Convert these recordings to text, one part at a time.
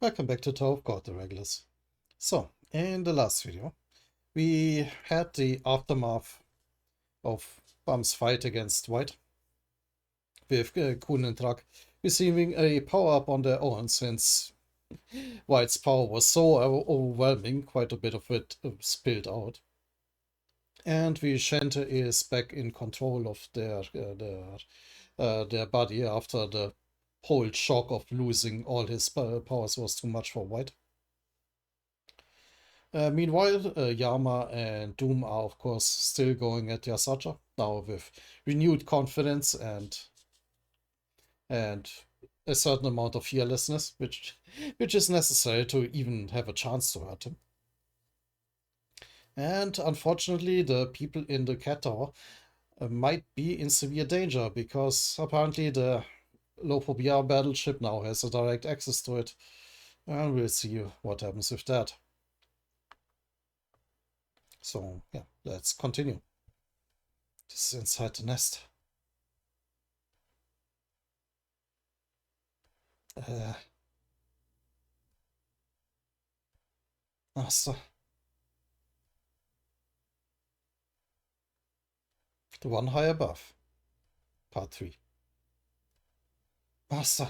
Welcome back to Tower of God, the regulars. So, in the last video, we had the aftermath of Bum's fight against White, with Kun and Drak receiving a power-up on their own since White's power was so overwhelming, quite a bit of it spilled out. And Vicente is back in control of their body after the whole shock of losing all his powers was too much for White. Meanwhile, Yama and Doom are, of course, still going at Yasaja, now with renewed confidence and a certain amount of fearlessness, which is necessary to even have a chance to hurt him. And unfortunately, the people in the cat tower might be in severe danger, because apparently the Lopobia battleship now has a direct access to it. And we'll see what happens with that. So, yeah, let's continue. This is inside the nest. Master. The one high above. Part 3. Master.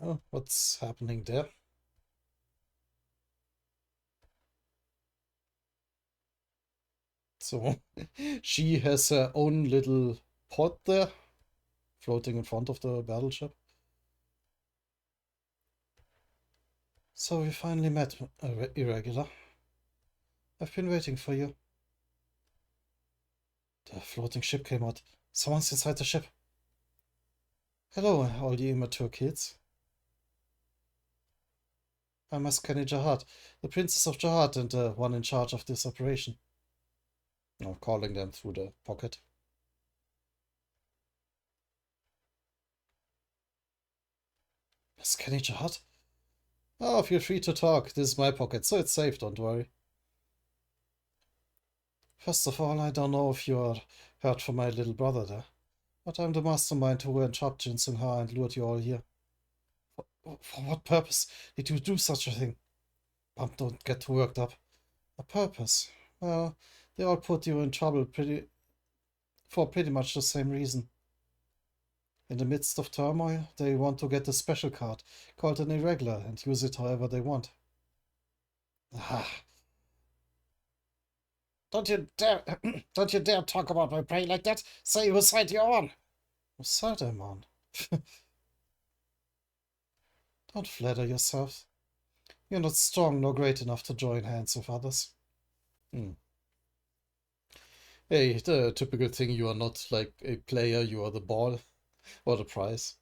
Oh, what's happening there? So, she has her own little pod there, floating in front of the battleship. So we finally met, Irregular. I've been waiting for you. The floating ship came out. Someone's inside the ship. Hello, all you immature kids. I'm Askani Jahad, the Princess of Jahad and the one in charge of this operation. I'm calling them through the pocket. Askani Jahad? Oh, feel free to talk. This is my pocket, so it's safe, don't worry. First of all, I don't know if you're hurt for my little brother there, but I'm the mastermind who entrapped Jin Sung-ha and lured you all here. For what purpose did you do such a thing? Bump, don't get too worked up. A purpose? Well, they all put you in trouble for pretty much the same reason. In the midst of turmoil, they want to get a special card called an irregular and use it however they want. Ah, don't you dare, don't you dare talk about my prey like that. Say whose side you're on. Whose side I'm on? Don't flatter yourself. You're not strong nor great enough to join hands with others. Hmm. Hey, the typical thing, you are not like a player, you are the ball or the prize.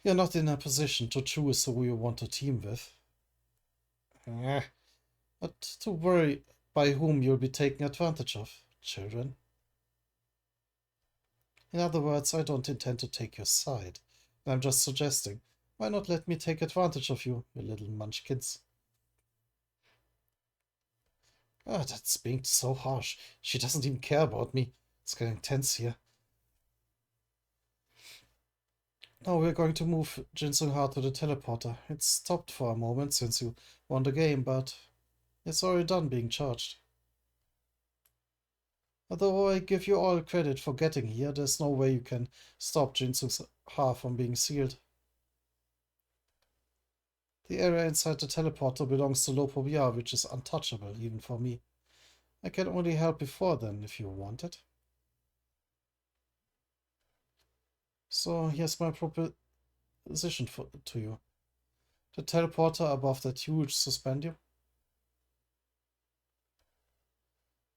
You're not in a position to choose who you want to team with. But to worry by whom you'll be taken advantage of, children. In other words, I don't intend to take your side. I'm just suggesting, why not let me take advantage of you, you little munchkins? Ah, that's being so harsh. She doesn't even care about me. It's getting tense here. Now we're going to move Jin Sung-ha to the teleporter. It's stopped for a moment since you won the game, but it's already done being charged. Although I give you all credit for getting here, there's no way you can stop Jin Sung-ha from being sealed. The area inside the teleporter belongs to Lopobia, which is untouchable, even for me. I can only help before then, if you want it. So here's my proposition to you. The teleporter above that huge suspendium.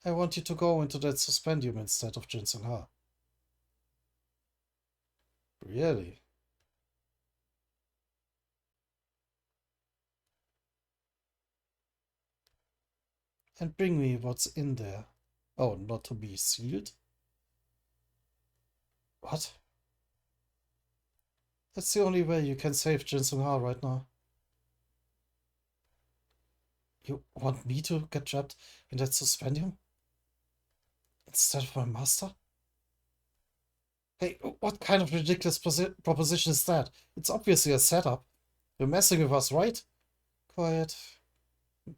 I want you to go into that suspendium instead of Jin Sung-ha. Really? And bring me what's in there. Oh, not to be sealed? What? That's the only way you can save Jin Sung-ha right now. You want me to get trapped in that suspendium? Instead of my master? Hey, what kind of ridiculous proposition is that? It's obviously a setup. You're messing with us, right? Quiet.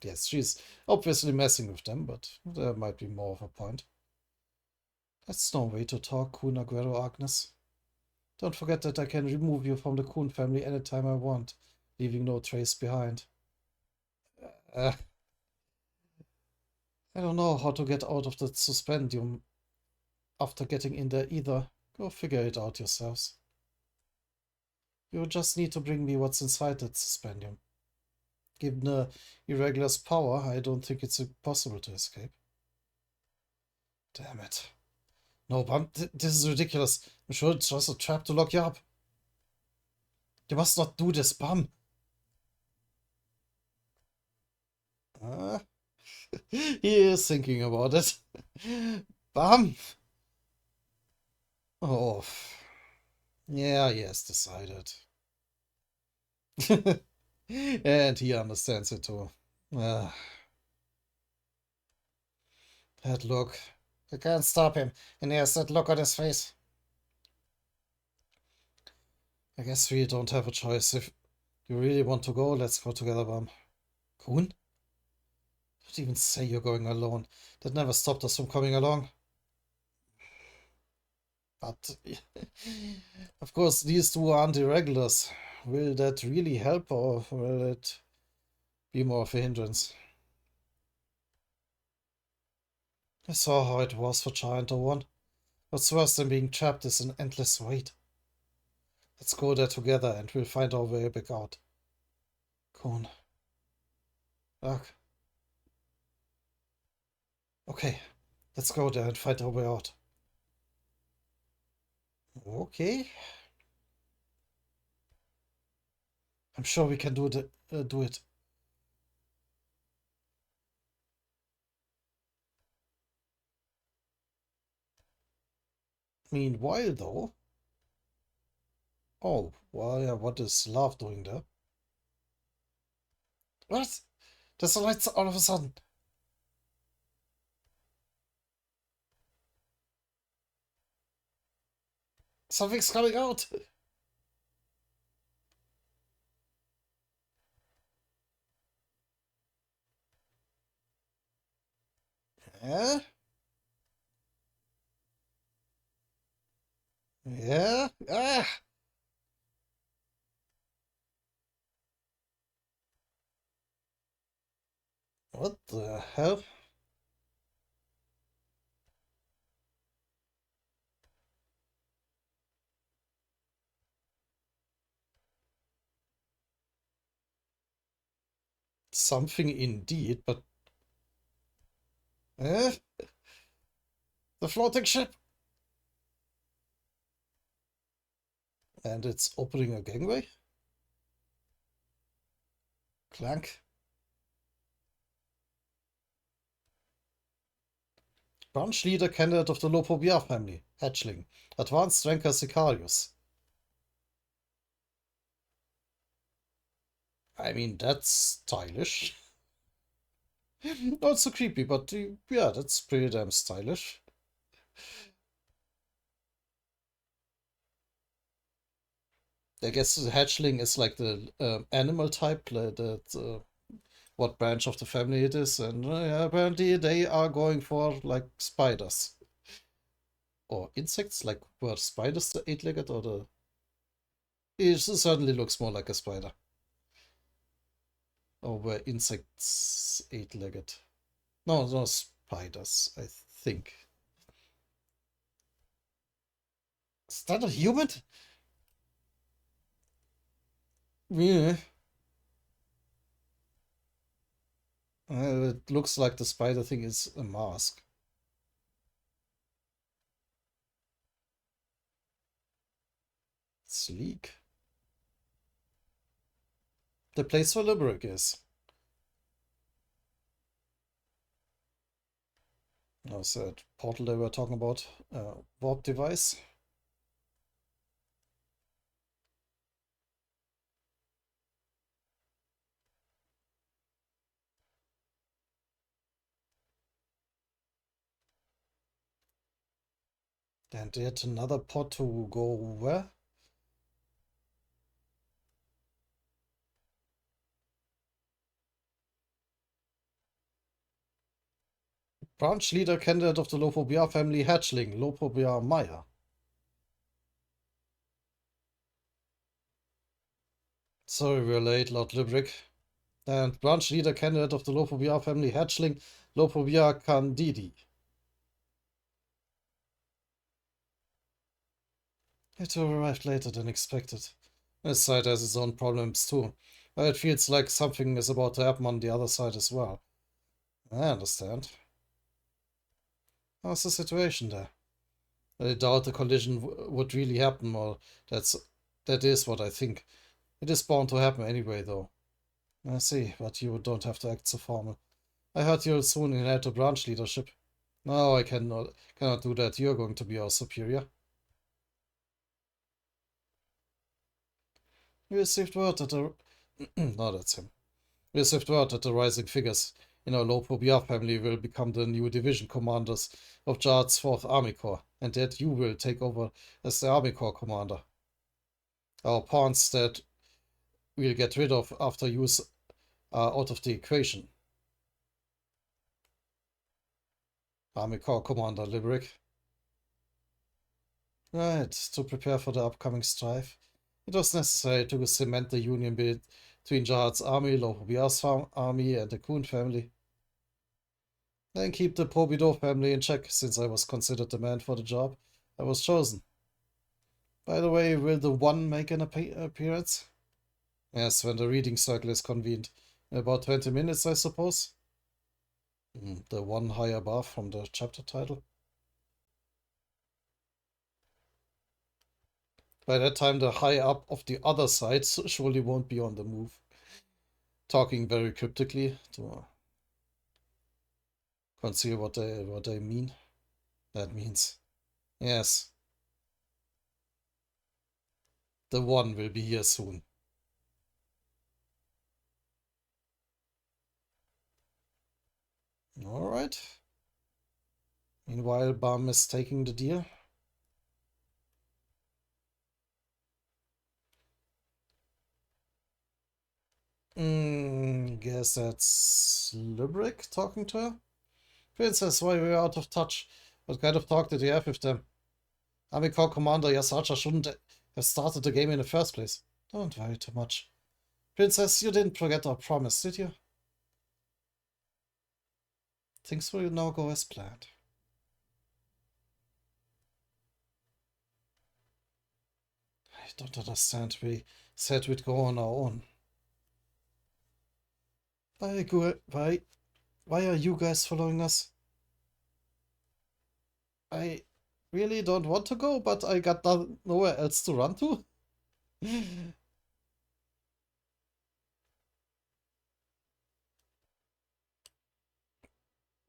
Yes, she's obviously messing with them, but there might be more of a point. That's no way to talk, Kun Aguero Agnes. Don't forget that I can remove you from the Kun family anytime I want, leaving no trace behind. Uh, I don't know how to get out of the suspendium after getting in there either. Go figure it out yourselves. You just need to bring me what's inside that suspendium. Given the Irregular's power, I don't think it's possible to escape. Damn it. No, Bam, this is ridiculous. I'm sure it's just a trap to lock you up. You must not do this, Bam. He is thinking about it. Bam. Oh. Yeah, he has decided. And he understands it too. Uh, that look. I can't stop him, and he has that look on his face. I guess we don't have a choice. If you really want to go, let's go together, Bam. Kun? Don't even say you're going alone. That never stopped us from coming along. But, of course, these two aren't irregulars. Will that really help, or will it be more of a hindrance? I saw how it was for Giant 01. What's worse than being trapped is an endless wait. Let's go there together and we'll find our way back out. Kun. Ugh. Okay, let's go there and find our way out. Okay. I'm sure we can do it. Meanwhile, though... Oh, well, yeah, what is love doing there? What? There's a light all of a sudden. Something's coming out. Yeah? Yeah? Ah! What the hell? Something indeed, but... Eh? The floating ship! And it's opening a gangway? Clank. Branch leader candidate of the Lopobia family. Hatchling. Advanced ranker Sicarius. I mean, that's stylish. Not so creepy, but yeah, that's pretty damn stylish. I guess the hatchling is like the animal type, like that, what branch of the family it is, and yeah, apparently they are going for like spiders. Or insects, like were spiders the eight-legged or the... It certainly looks more like a spider. Or were insects eight-legged? No, no, spiders, I think. Is that a human? Yeah. It looks like the spider thing is a mask. Sleek. The place where Limerick is. That's that portal they were talking about. Warp device. And yet another pot to go where? Branch leader candidate of the Lopobia family hatchling, Lopobia Meyer. Sorry we're late, Lord Librick. And branch leader candidate of the Lopobia family hatchling, Lopobia Candidi. It arrived later than expected. This side has its own problems too, but it feels like something is about to happen on the other side as well. I understand. How's the situation there? I doubt the collision would really happen, or that is what I think. It is bound to happen anyway, though. I see, but you don't have to act so formal. I heard you'll soon inherit branch leadership. No, I cannot do that. You're going to be our superior. We received word that the... no, that's him. We received word that the rising figures in our Lopobia family will become the new division commanders of Jad's 4th Army Corps, and that you will take over as the Army Corps commander. Our pawns that we'll get rid of after use are out of the equation. Army Corps Commander Librick. Right, to prepare for the upcoming strife, it was necessary to cement the union between Jihad's army, Lohobia's army, and the Kun family. Then keep the Probido family in check, since I was considered the man for the job. I was chosen. By the way, will the One make an appearance? Yes, when the reading circle is convened. In about 20 minutes, I suppose. The one high above from the chapter title. By that time, the high up of the other side surely won't be on the move. Talking very cryptically to conceal what they mean. That means, yes, the One will be here soon. All right. Meanwhile, Bam is taking the deer. Guess that's Librick talking to her. Princess, why were you out of touch? What kind of talk did you have with them? Army Corps Commander Yasacha shouldn't have started the game in the first place. Don't worry too much. Princess, you didn't forget our promise, did you? Things will now go as planned. I don't understand. We said we'd go on our own. Why are you guys following us? I really don't want to go, but I got nowhere else to run to.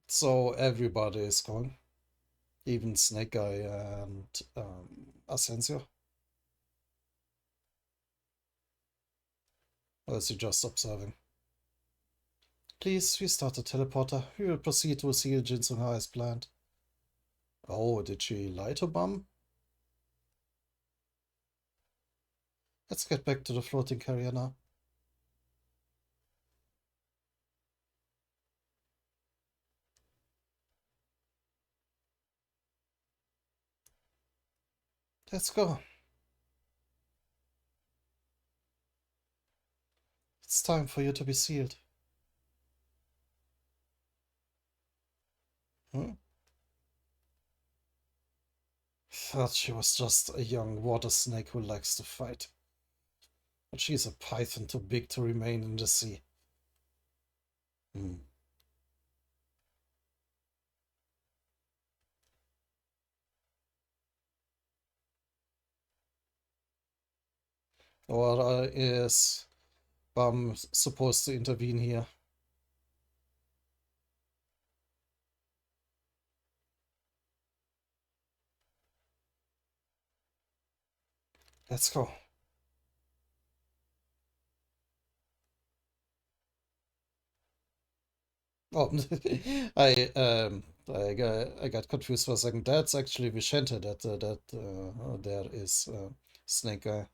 So everybody is going, even Snake Guy and Asensio. Or is he just observing? Please, we start the teleporter. We will proceed to seal Jinsunha as planned. Oh, did she lie to Bum? Let's get back to the floating carrier now. Let's go. It's time for you to be sealed. Hmm? Thought she was just a young water snake who likes to fight. But she's a python too big to remain in the sea. Hmm. Or is Bum supposed to intervene here? Let's go. Oh, I I got confused for a second. That's actually Vicente that there is Snake Guy.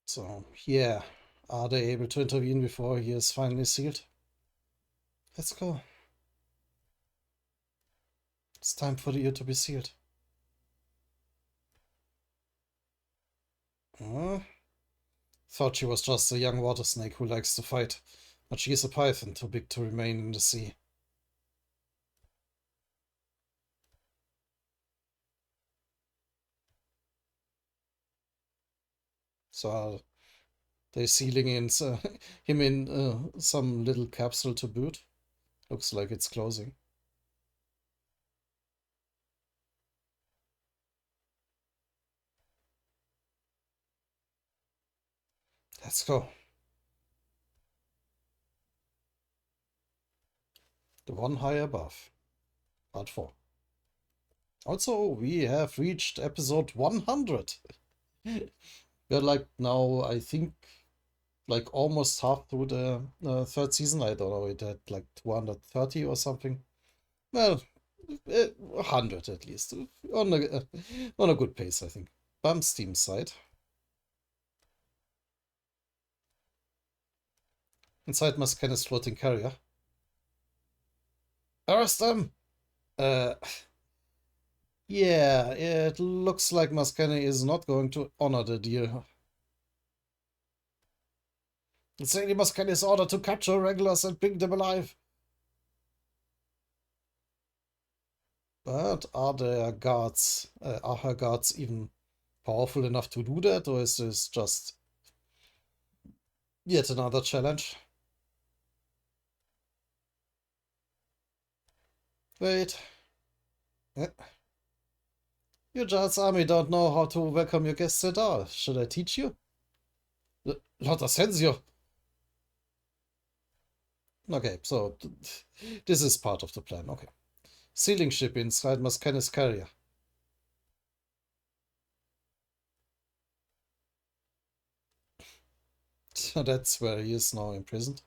So, yeah. Are they able to intervene before he is finally sealed? Let's go. It's time for you to be sealed. Huh? Thought she was just a young water snake who likes to fight, but she is a python too big to remain in the sea. So are they sealing him in some little capsule to boot? Looks like it's closing. Let's go. The one high above. Part 4. Also, we have reached episode 100. We're like now, I think, like almost half through the third season. I don't know, it had like 230 or something. Well, 100 at least. On a good pace, I think. Bump Steam side. Inside Mascane's floating carrier. Arrest them! Uh, yeah, it looks like Mascane is not going to honor the deal. It's Lady Mascane's order to capture regulars and bring them alive. But are their guards, are her guards even powerful enough to do that, or is this just yet another challenge? Wait. Eh, Your Giant's army don't know how to welcome your guests at all. Should I teach you? Lord Asensio! Okay, so this is part of the plan. Okay. Sealing ship inside Mascane's carrier. So that's where he is now imprisoned.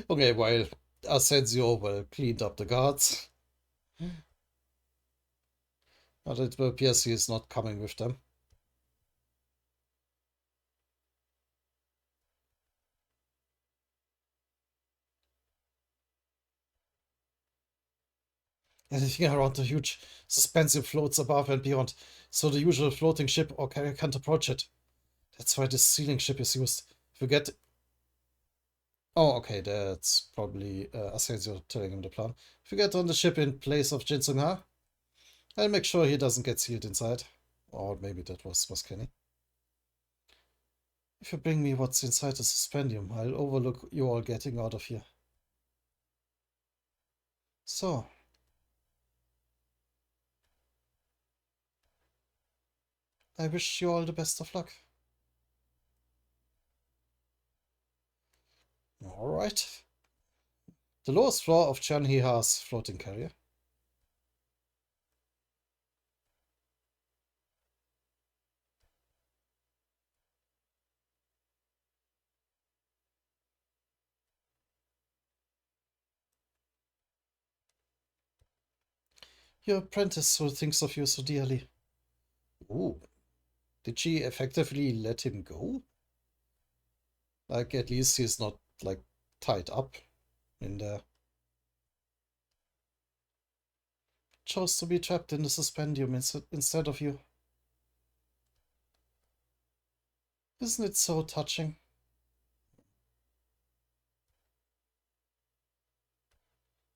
Okay, while Asensio well cleaned up the guards. But it appears he is not coming with them. Anything around the huge suspensive floats above and beyond, so the usual floating ship or carrier can't approach it. That's why this sealing ship is used. If you get... Oh, okay, that's probably Asensio telling him the plan. If you get on the ship in place of Jin Sung-ha, I'll make sure he doesn't get sealed inside. Or maybe that was Kenny. If you bring me what's inside the suspendium, I'll overlook you all getting out of here. So. I wish you all the best of luck. Alright. The lowest floor of Chanhiha's floating carrier. Your apprentice who thinks of you so dearly. Ooh. Did she effectively let him go? Like, at least he's not, like, tied up in there. Chose to be trapped in the suspendium instead of you. Isn't it so touching?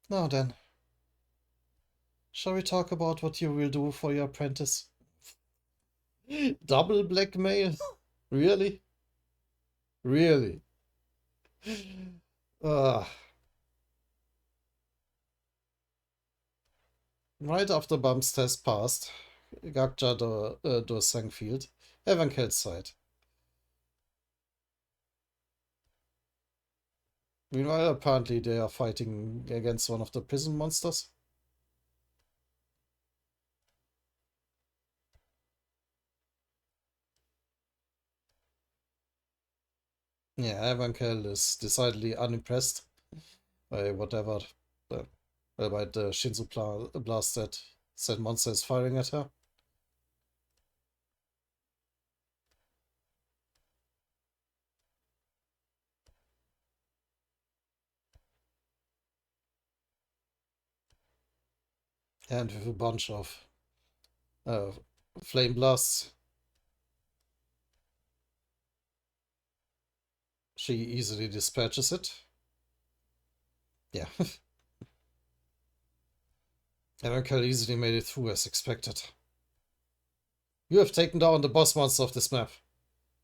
Now then, shall we talk about what you will do for your apprentice? Double blackmail? Really? Really? Uh, right after Bum's test passed, Gakja do Sangfield, Evankel's side. Meanwhile, apparently they are fighting against one of the prison monsters. Yeah, Evankel is decidedly unimpressed by whatever, uh, by the Shinzo blast that said monster is firing at her. And with a bunch of uh, flame blasts, she easily dispatches it. Yeah, Evankel easily made it through as expected. You have taken down the boss monster of this map.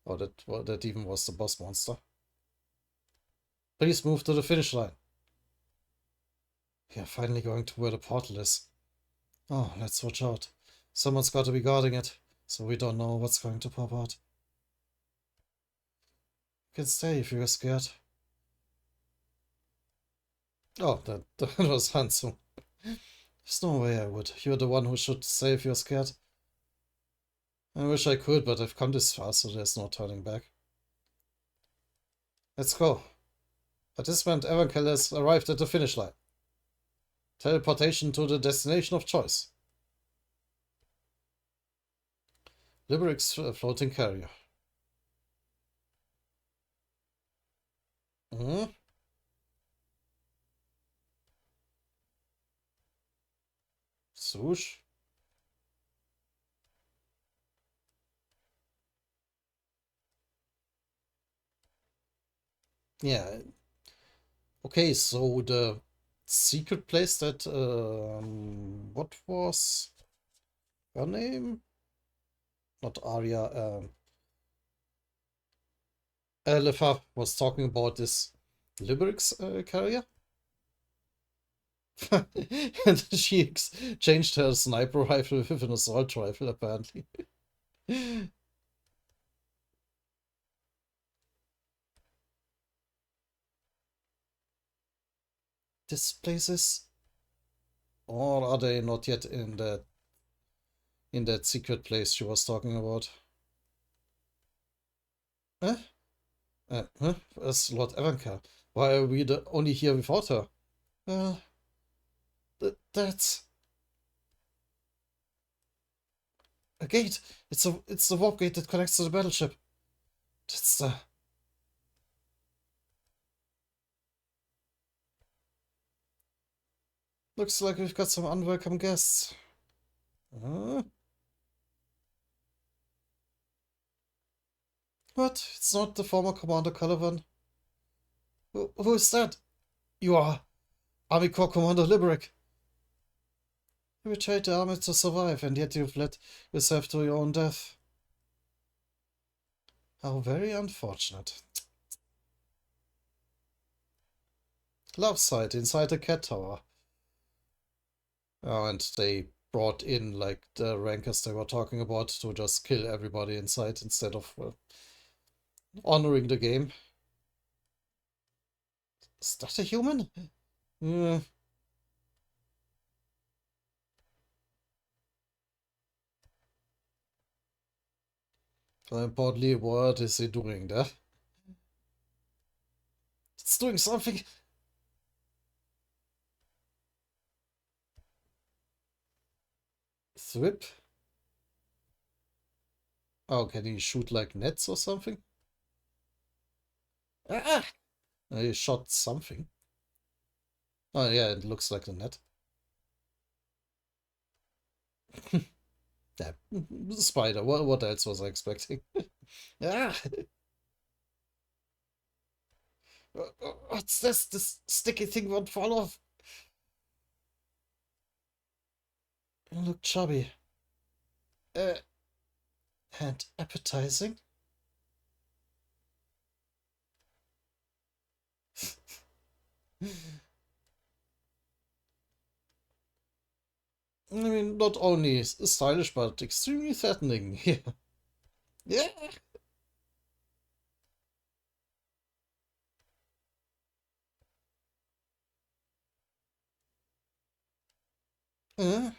Oh, that even was the boss monster. Please move to the finish line. We are finally going to where the portal is. Oh, let's watch out. Someone's got to be guarding it, so we don't know what's going to pop out. You can stay if you're scared. Oh, that was handsome. There's no way I would. You're the one who should say if you're scared. I wish I could, but I've come this far, so there's no turning back. Let's go. Participant Evankel has arrived at the finish line. Teleportation to the destination of choice. Limericks floating carrier. Hmm? Swoosh? Yeah. Okay, so the secret place that what was her name? Not Arya. Lefa was talking about this Limericks carrier. And she exchanged her sniper rifle with an assault rifle, apparently. This place is, or are they not yet in that secret place she was talking about? Huh? Huh? As Lord Evanker. Why are we only here without her? Uh, that's a gate. It's the warp gate that connects to the battleship. That's the. Looks like we've got some unwelcome guests. Huh? What? It's not the former Commander Caliban. Who is that? You are Army Corps Commander Liberick. You betrayed the army to survive, and yet you've led yourself to your own death. How very unfortunate. Love site inside the cat tower. Oh, and they brought in like the rankers they were talking about to just kill everybody inside instead of honoring the game. Is that a human? Yeah. Importantly, what is it doing there? It's doing something. Thrip? Oh, can he shoot like nets or something? Ah! He shot something. Oh yeah, it looks like a net. Yeah, spider. What else was I expecting? Ah! What's this? This sticky thing won't fall off. You look chubby. Uh, and appetizing. I mean, not only stylish, but extremely threatening. Yeah. Yeah. Uh,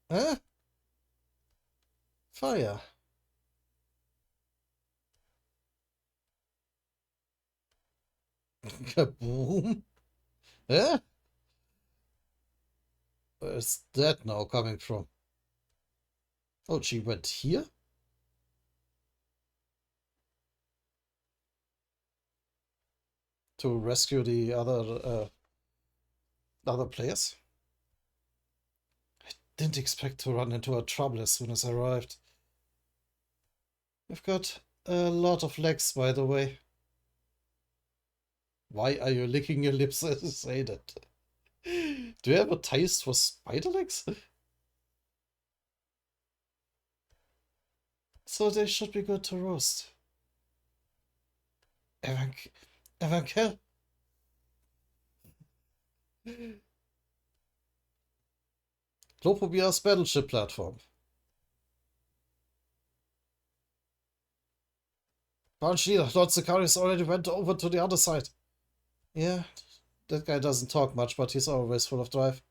uh, fire. Kaboom. Yeah. Where's that now coming from? Oh, she went here to rescue the other players. Didn't expect to run into a trouble as soon as I arrived. We've got a lot of legs, by the way. Why are you licking your lips as you say that? Do you have a taste for spider legs? So they should be good to roast. Evan, Evan, Lopobia's battleship platform. Bunch leader, Lord Sicarius already went over to the other side. Yeah, that guy doesn't talk much, but he's always full of drive.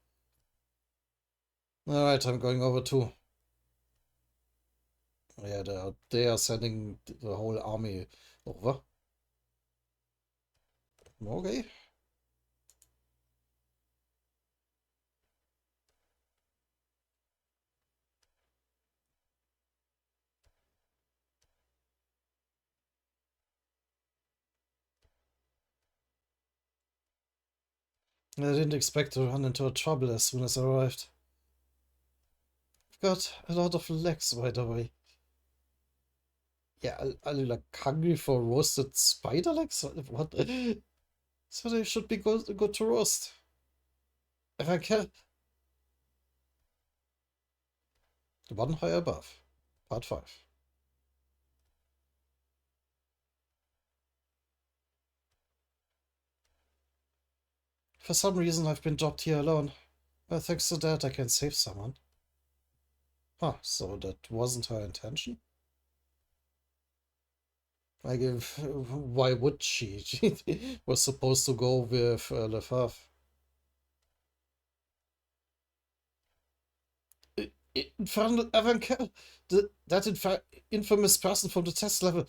Alright, I'm going over too. Yeah, they are sending the whole army over. Okay. I didn't expect to run into a trouble as soon as I arrived. I've got a lot of legs, by the way. Yeah, are you like hungry for roasted spider legs? What? So they should be good to roast. If I can. One high above. Part 5. For some reason, I've been dropped here alone. But thanks to that, I can save someone. Huh, so that wasn't her intention? I give. Why would she? She was supposed to go with Lefebvre. Infernal Evankel! That infamous person from the test level.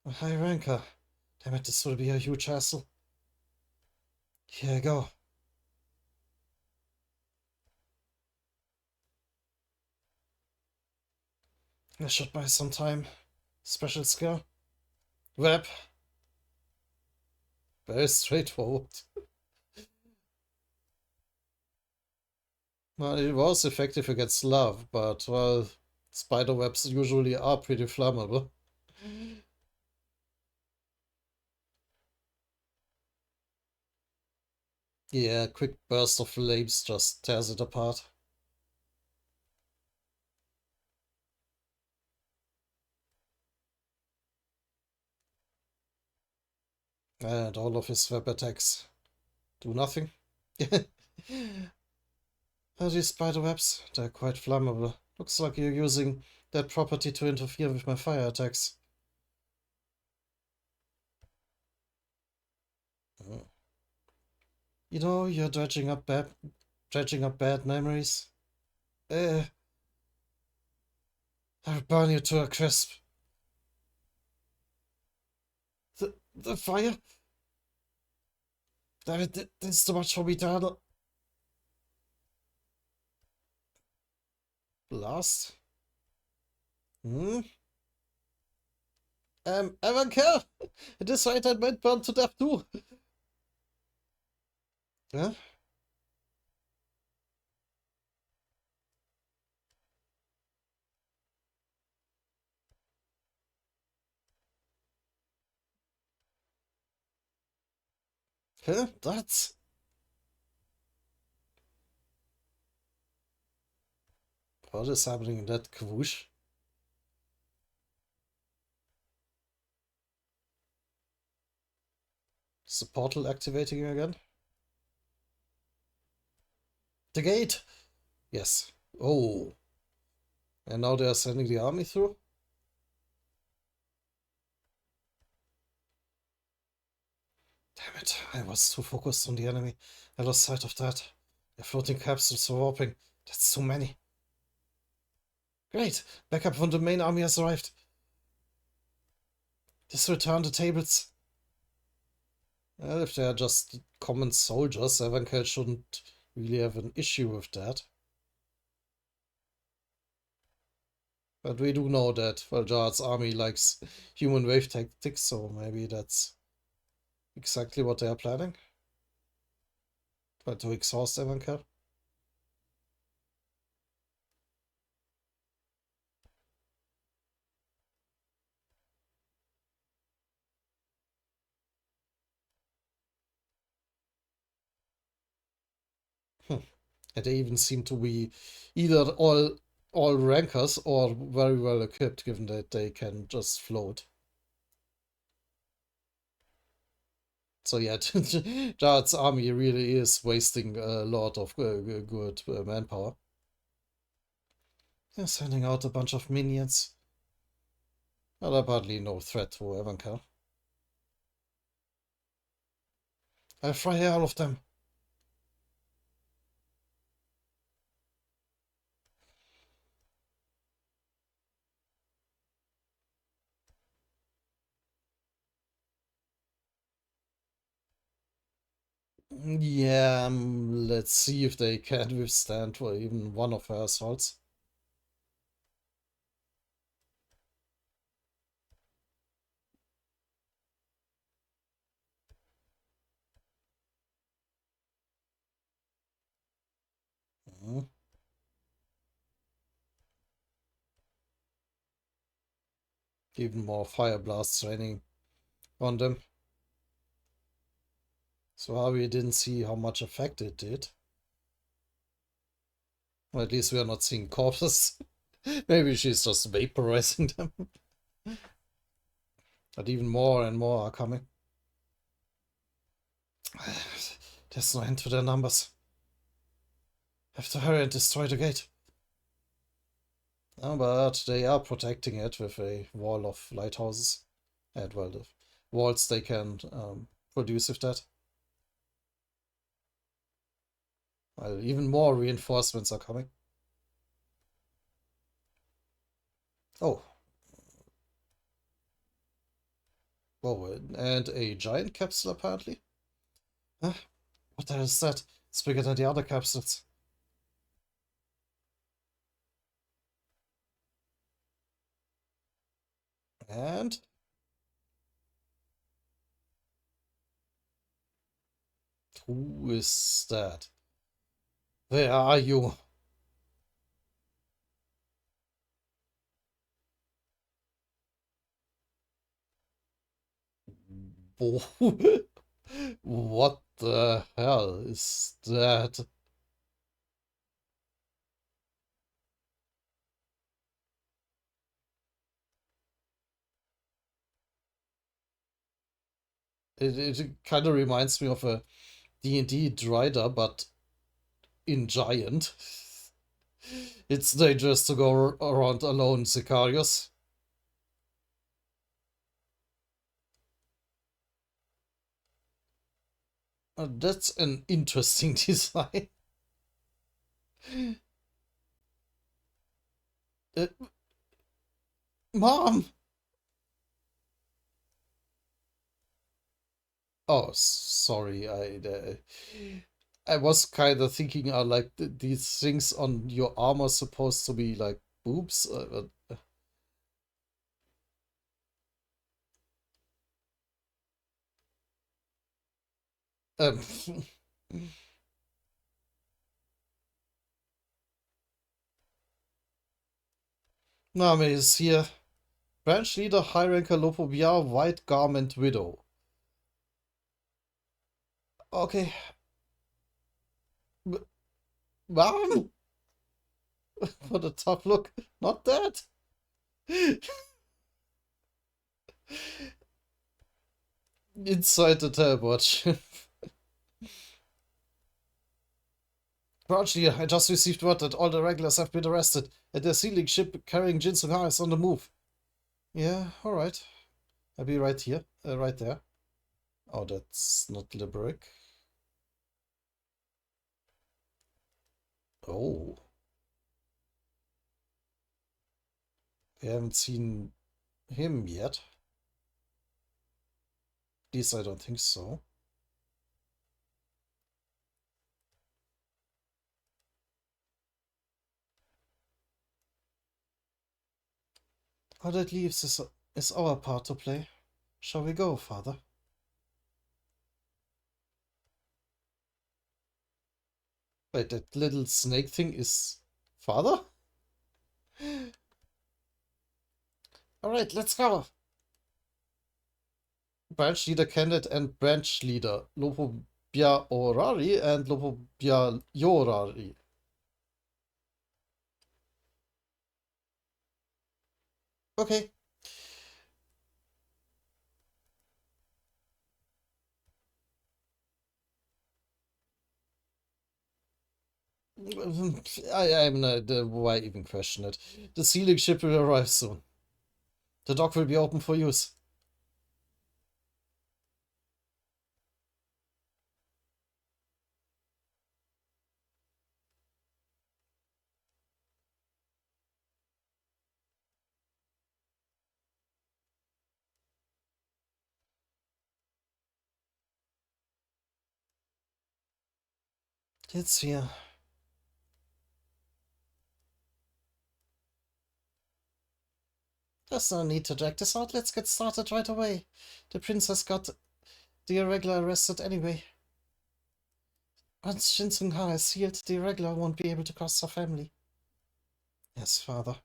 A high ranker. Damn it, this will be a huge hassle. Here I go. I should buy some time. Special skill. Web. Very straightforward. Well, it was effective against love, but, well, spider webs usually are pretty flammable. Yeah, quick burst of flames just tears it apart. And all of his web attacks do nothing. These spider webs, they're quite flammable. Looks like you're using that property to interfere with my fire attacks. Hmm. You know, you're dredging up bad memories. Eh, I'll burn you to a crisp. The fire? Damn it, this is too much for me to handle. Blast? Hmm? Evan Kerr! It is right, I might burn to death too. Huh? Huh? What is happening in that kwoosh? Is the portal activating again? The gate! Yes. Oh. And now they are sending the army through? Damn it, I was too focused on the enemy. I lost sight of that. The floating capsules are warping. That's too many. Great! Backup from the main army has arrived. This return the tables. Well, if they are just common soldiers, Evankel shouldn't really have an issue with that. But we do know that Valjar's army likes human wave tactics, so maybe that's exactly what they are planning. Try to exhaust Evankel. And they even seem to be either all rankers or very well equipped, given that they can just float. So yeah, Jared's army really is wasting a lot of good manpower. They're sending out a bunch of minions. Well, they're partly no threat to Evankel. I'll fry all of them. Yeah, let's see if they can withstand for even one of her assaults. Mhm. Even more fire blasts raining on them. So we didn't see how much effect it did. Or at least we are not seeing corpses. Maybe she's just vaporizing them. But even more and more are coming. There's no end to their numbers. Have to hurry and destroy the gate. Oh, but they are protecting it with a wall of lighthouses. And, well, the walls they can produce with that. Well, even more reinforcements are coming. Oh. Oh, and a giant capsule apparently? Huh? What the hell is that? It's bigger than the other capsules. And who is that? Where are you? What the hell is that? It kind of reminds me of a D&D Drider, but in giant. It's dangerous to go around alone, Sicarius. That's an interesting design. Uh, Mom! Oh, sorry. I was kind of thinking, are like these things on your armor supposed to be like boobs? Um, Name is here. Branch Leader High Ranker Lopobia White Garment Widow. Okay. Mom! What a tough look. Not that. Inside the teleport ship. Archie, I just received word that all the regulars have been arrested, and the sealing ship carrying Jin Sung-ha is on the move. Yeah, alright. I'll be right here, right there. Oh, that's not Liberic. Oh. We haven't seen him yet. At least I don't think so. All that leaves is our part to play. Shall we go, Father? Wait, that little snake thing is Father? Alright, let's go. Branch leader candidate and branch leader. Lopobia Orari and Lopobia Yorari. Okay. I'm not, why even question it? The sealing ship will arrive soon. The dock will be open for use. It's here. There's no need to drag this out. Let's get started right away. The princess got the irregular arrested anyway. Once Shin Sung-ha is sealed, the irregular won't be able to cross her family. Yes, Father.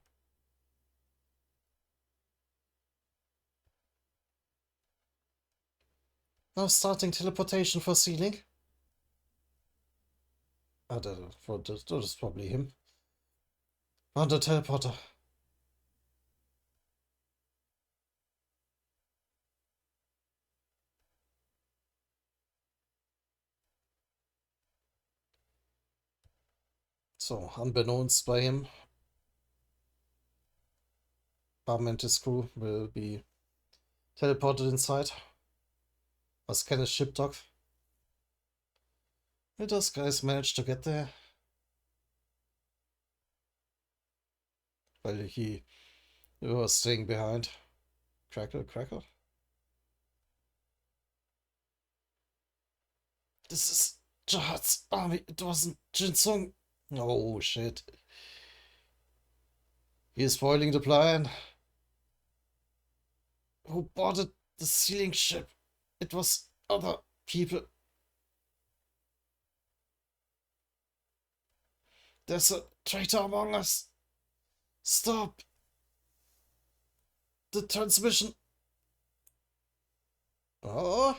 Now starting teleportation for sealing. That is probably him. On the teleporter. So, unbeknownst by him, Bam and his crew will be teleported inside. Or scan his ship dock. Will those guys manage to get there? While he was staying behind. Crackle, crackle. This is Jihad's army. It wasn't Jin Sung. Oh shit. He's spoiling the plan. Who boarded the sealing ship? It was other people. There's a traitor among us. Stop the transmission. Oh?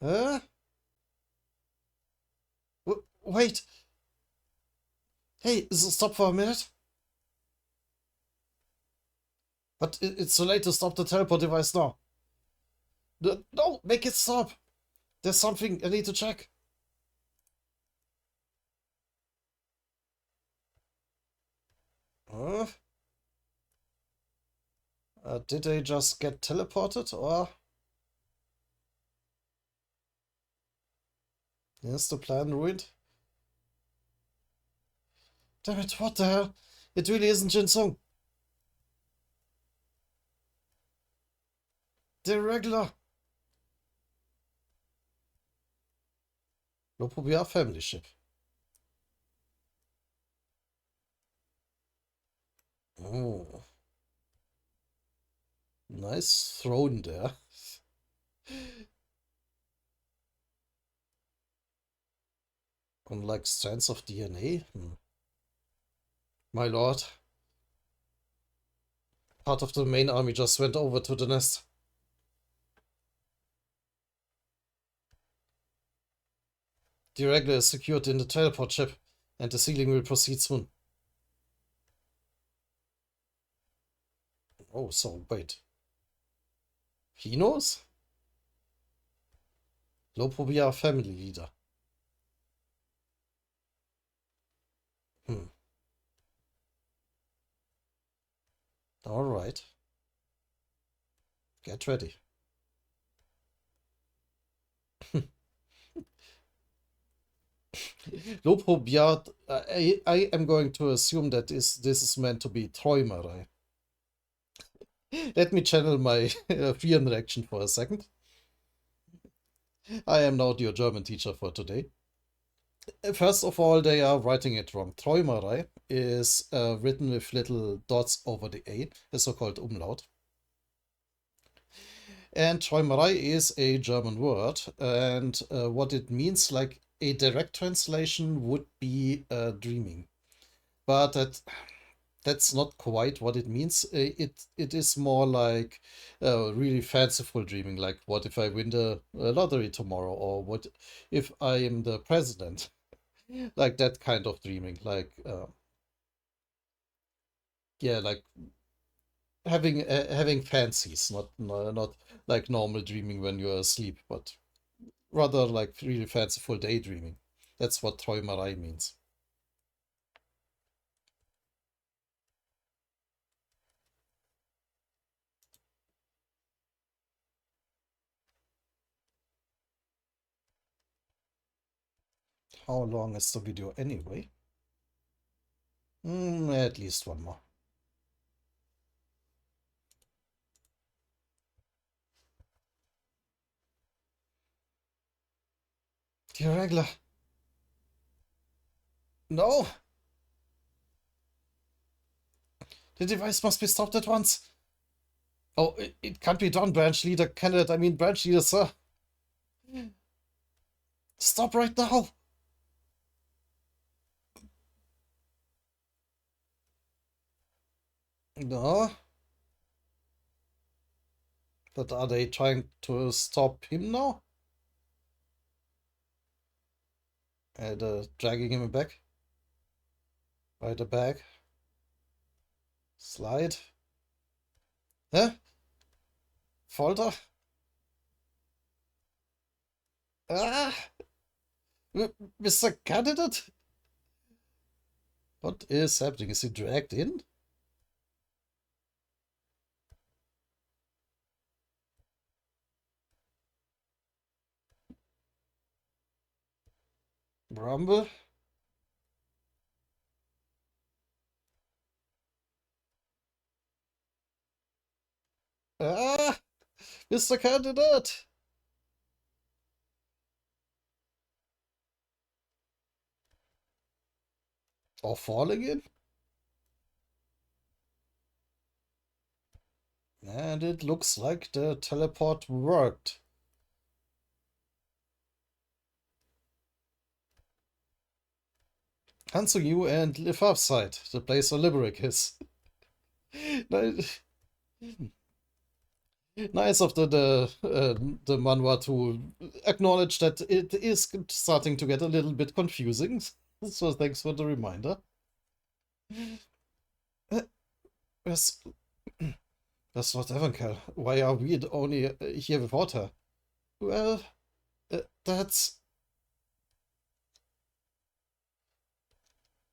Huh? Wait. Hey, stop for a minute. But it's too late to stop the teleport device now. No, make it stop. There's something I need to check. Huh? Did they just get teleported, or is the plan ruined? Damn it, what the hell? It really isn't Jin Sung. The regular. Lopobia family ship. Oh. Nice throne there. Unlike strands of DNA. My lord. Part of the main army just went over to the nest. The regular is secured in the teleport ship, and the sealing will proceed soon. Oh, so wait. He knows? Lopobia family leader. Hmm. Alright. Get ready. Lopobia, I am going to assume that this is meant to be Träumerei. Let me channel my fear reaction for a second. I am not your German teacher for today. First of all, they are writing it wrong. Träumerei is written with little dots over the A, a so-called umlaut. And Träumerei is a German word, and what it means, like a direct translation, would be dreaming. But that's not quite what it means. It is more like really fanciful dreaming, like what if I win the lottery tomorrow, or what if I am the president, like that kind of dreaming, like yeah, like having fancies, not like normal dreaming when you're asleep, but rather like really fanciful daydreaming. That's what Träumerei means. How long is the video anyway? At least one more. The regular. No! The device must be stopped at once. Oh, it can't be done, branch leader candidate. I mean, branch leader, sir. Stop right now. No. But are they trying to stop him now? And dragging him back by the bag. Slide. Huh? Folter? Ah! Mr. Candidate? What is happening? Is he dragged in? Rumble? Ah! Mr. Candidate! Or falling in? And it looks like the teleport worked. Hansu you and live upside, the place where Limerick is. Nice of the manhwa to acknowledge that it is starting to get a little bit confusing. So thanks for the reminder. Yes, that's not Evankel. Why are we only here without her? Well, that's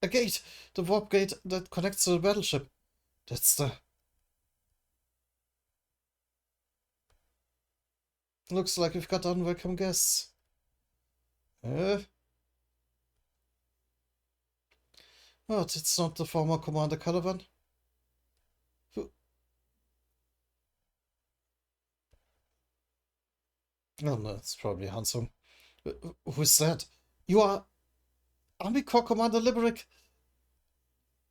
a gate, the warp gate that connects to the battleship. That's the... Looks like we've got unwelcome guests. What, it's not the former Commander Caliban? Who... Oh no, it's probably Hansung. Who's that? You are Army Corps Commander Liberick.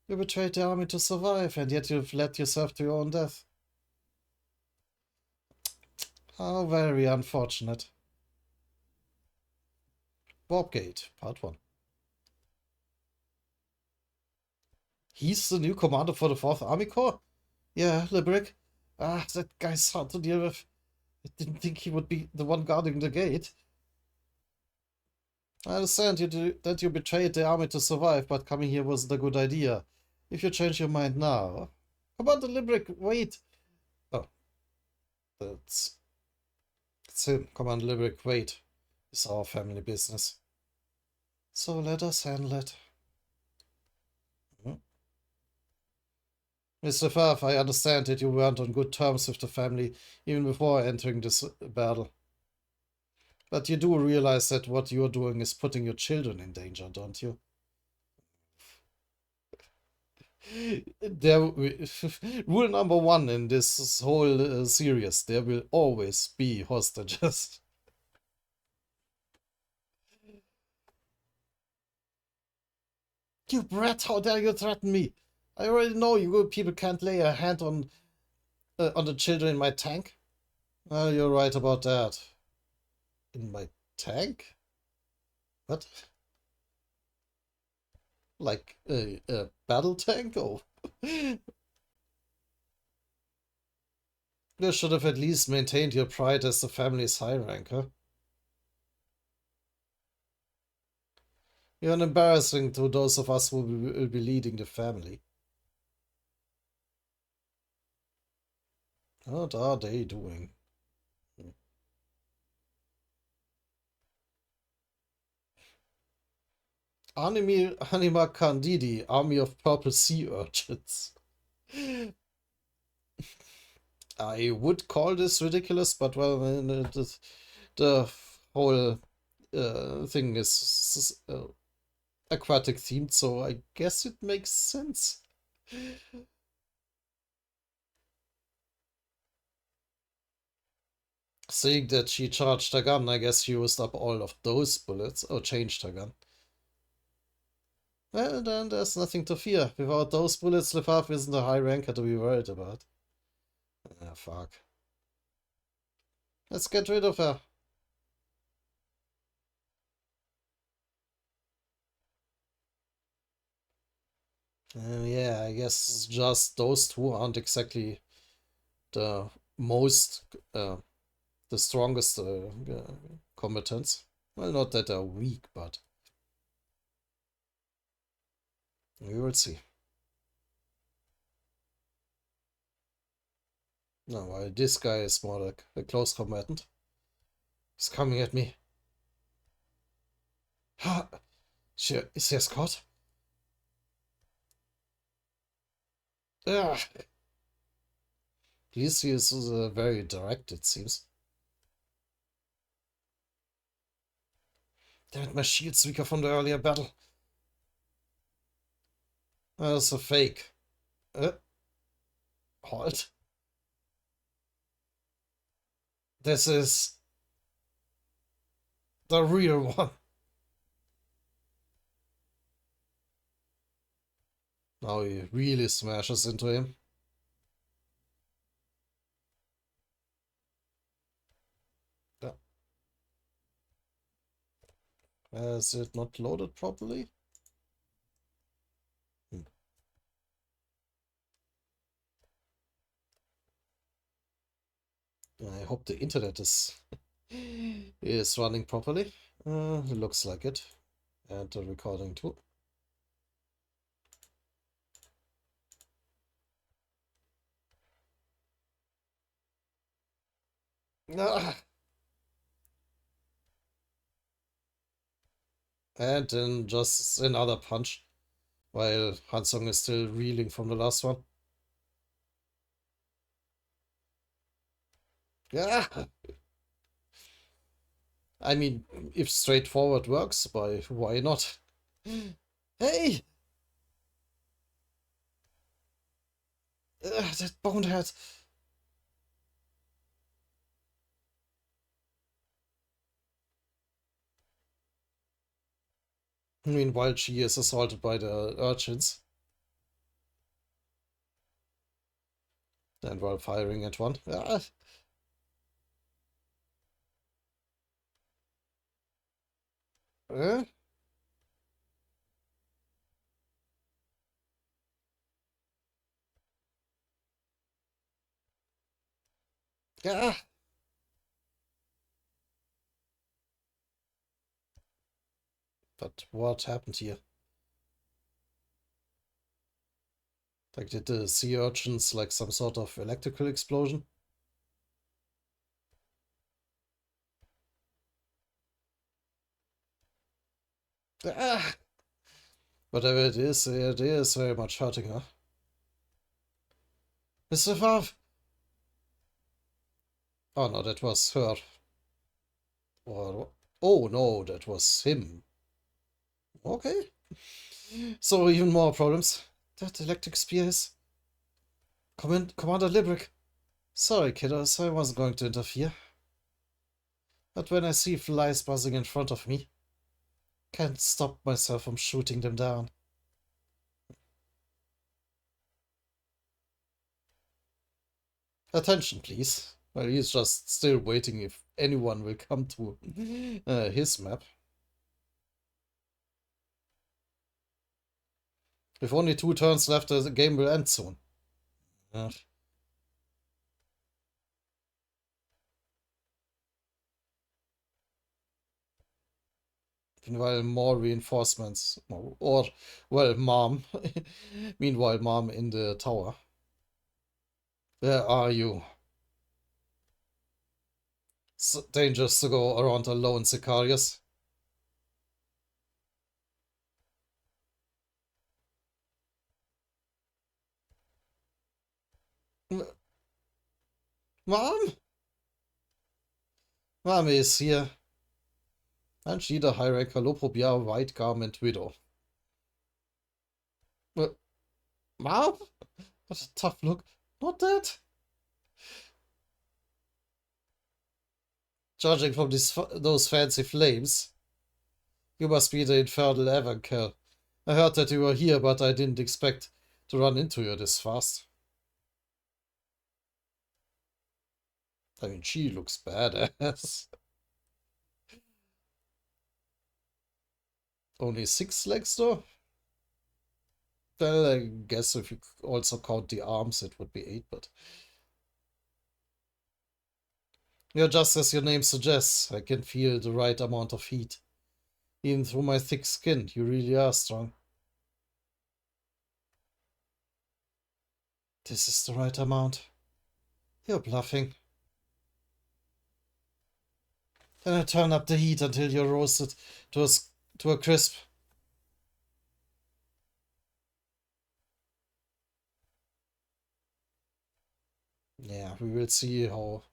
You betrayed the army to survive, and yet you've led yourself to your own death. How very unfortunate. Warpgate, Part 1. He's the new commander for the 4th Army Corps? Yeah, Liberick. Ah, that guy's hard to deal with. I didn't think he would be the one guarding the gate. I understand that you betrayed the army to survive, but coming here wasn't a good idea. If you change your mind now... Commander Liberick, wait! Oh. That's him. Commander Liberick, wait. It's our family business. So let us handle it. Hmm? Mr. Farf, I understand that you weren't on good terms with the family even before entering this battle. But you do realize that what you're doing is putting your children in danger, don't you? Rule number one in this whole series, there will always be hostages. You brat, how dare you threaten me? I already know you good people can't lay a hand on the children in my tank. Well, you're right about that. In my tank? What? Like a battle tank? Oh. You should have at least maintained your pride as the family's high ranker. You're an embarrassing to those of us who will be leading the family. What are they doing? Anima Candidi, Army of Purple Sea Urchins. I would call this ridiculous, but well, the whole thing is aquatic themed, so I guess it makes sense. Seeing that she charged her gun, I guess she used up all of those bullets, or changed her gun. Well, then there's nothing to fear. Without those bullets, Lefave isn't a high ranker to be worried about. Ah, fuck. Let's get rid of her. Yeah, I guess just those two aren't exactly the most, the strongest combatants. Well, not that they're weak, but we will see. No, while this guy is more like a close combatant. He's coming at me. Ha! Is he a Scott? Ah! At least he is very direct, it seems. Damn it, my shield's weaker from the earlier battle. That's a fake. Halt. This is the real one. Now he really smashes into him. Yeah. Is it not loaded properly? I hope the internet is running properly. Looks like it. And the recording too. Ah. And then just another punch, while Hansung is still reeling from the last one. Yeah. I mean, if straightforward works, why not? Hey! That bonehead! Meanwhile, she is assaulted by the urchins. And while firing at one. Ah. Eh? Ah. But what happened here? Like, did the sea urchins like some sort of electrical explosion? Ah, whatever it is very much hurting her. Mr. Favre! Oh no, that was her. Or, oh no, that was him. Okay. So even more problems. That electric spear is... Commander Librick. Sorry, kiddos, I wasn't going to interfere. But when I see flies buzzing in front of me, can't stop myself from shooting them down. Attention, please. Well, he's just still waiting if anyone will come to his map. With only 2 turns left, the game will end soon. Meanwhile, more reinforcements. Or, well, Mom. Meanwhile, Mom in the tower. Where are you? It's dangerous to go around alone, Sicarius. Mom? Mommy is here. And she the high rank Halopobia white garment widow. Mom? What a tough look. Not that. Judging from those fancy flames, you must be the infernal Evankel. I heard that you were here, but I didn't expect to run into you this fast. I mean, she looks badass. Only 6 legs, though? Well, I guess if you also count the arms, it would be 8, but... Yeah, just as your name suggests, I can feel the right amount of heat. Even through my thick skin, you really are strong. This is the right amount. You're bluffing. Then I turn up the heat until you're roasted to a crisp. Yeah, we will see how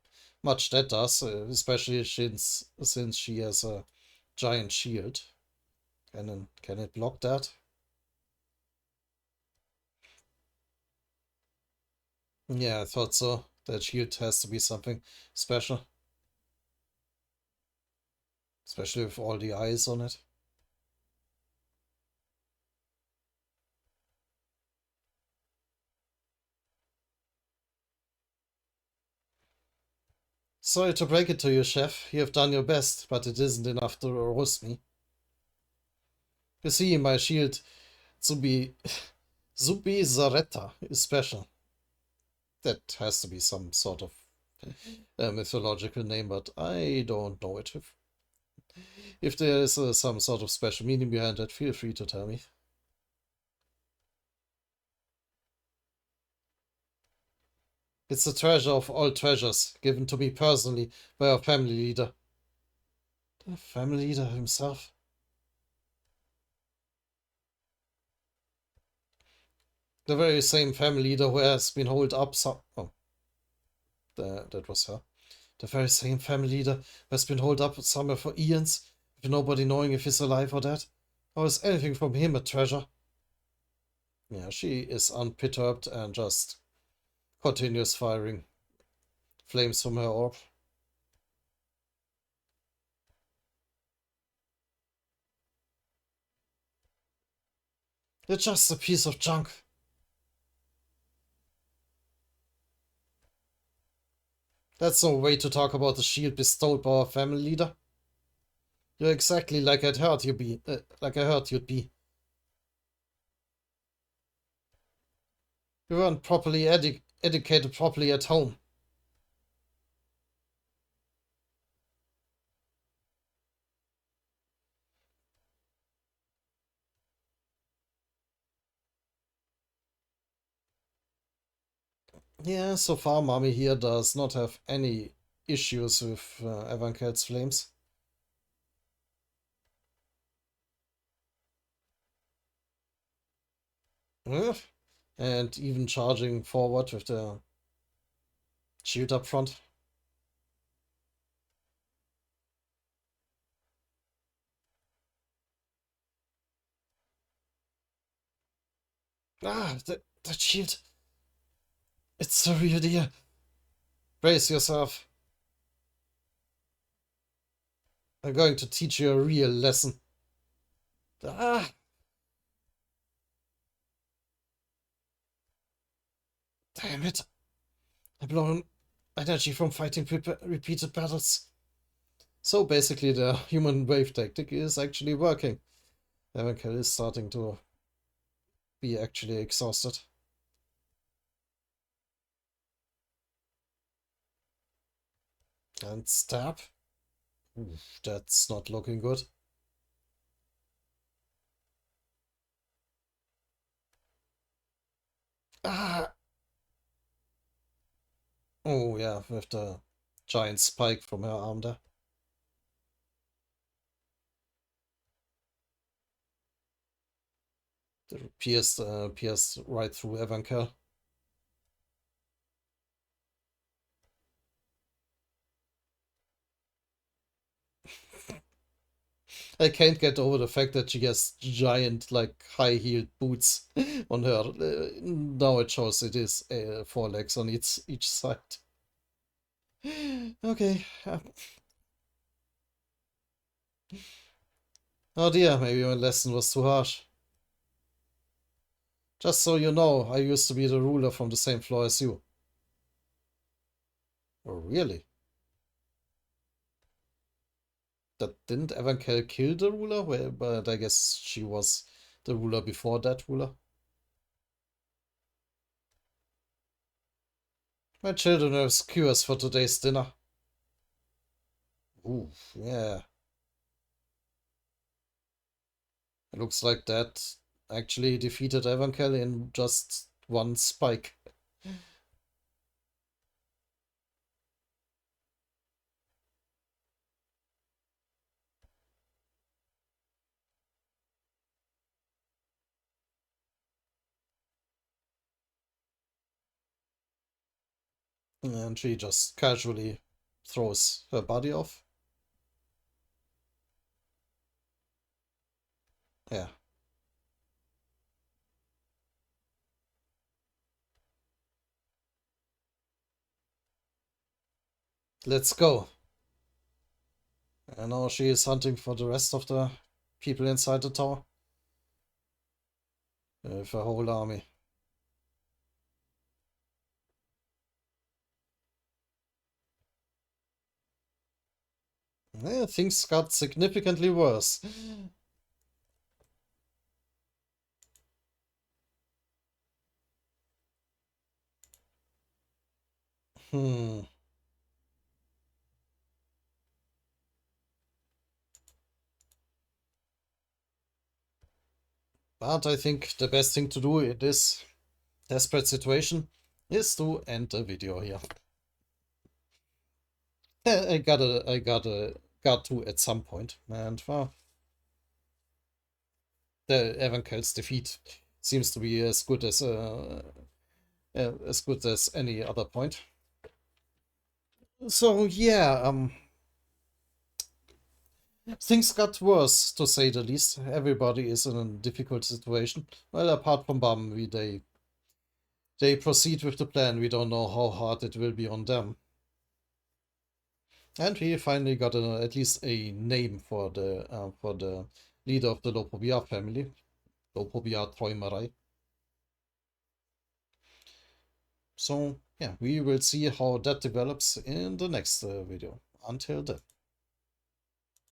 much that does, especially since she has a giant shield. Can it block that? Yeah, I thought so. That shield has to be something special. Especially with all the eyes on it. Sorry to break it to you, Chef. You have done your best, but it isn't enough to roast me. You see, my shield, Zubi Zaretta, is special. That has to be some sort of mythological name, but I don't know it. If there is some sort of special meaning behind that, feel free to tell me. It's the treasure of all treasures, given to me personally by our family leader. The family leader himself? The very same family leader who has been holed up some... Oh, that was her. The very same family leader who has been holed up somewhere for eons, with nobody knowing if he's alive or dead. Or is anything from him a treasure? Yeah, she is unperturbed and just continues firing flames from her orb. It's just a piece of junk. That's no way to talk about the shield bestowed by our family leader. You're exactly like I'd heard you'd be. You weren't properly educated properly at home. Yeah, so far Mommy here does not have any issues with Evankel's flames. And even charging forward with the shield up front. That shield. It's the real deal. Brace yourself. I'm going to teach you a real lesson. Ah, damn it. I'm blowing energy from fighting repeated battles. So basically the human wave tactic is actually working. Evankel is starting to be actually exhausted. And stab. Oof, that's not looking good. Ah! Oh yeah, with the giant spike from her arm there. Pierced right through Evankel. I can't get over the fact that she has giant, like, high-heeled boots on her. Now it shows it is 4 legs on each side. Okay. Oh dear, maybe my lesson was too harsh. Just so you know, I used to be the ruler from the same floor as you. Oh, really? That didn't Evankel kill the ruler? Well, but I guess she was the ruler before that ruler. My children have skewers for today's dinner. Ooh, yeah. It looks like that actually defeated Evankel in just one spike. And she just casually throws her body off. Yeah. Let's go. And now she is hunting for the rest of the people inside the tower. With a whole army. Yeah, things got significantly worse. Hmm. But I think the best thing to do in this desperate situation is to end the video here. Got to at some point, and well, the Evankel's defeat seems to be as good as any other point. So yeah, things got worse to say the least. Everybody is in a difficult situation. Well, apart from Bam, they proceed with the plan. We don't know how hard it will be on them. And we finally got at least a name for the leader of the Lopobia family, Lopobia Toimarai. So yeah, we will see how that develops in the next video. Until then.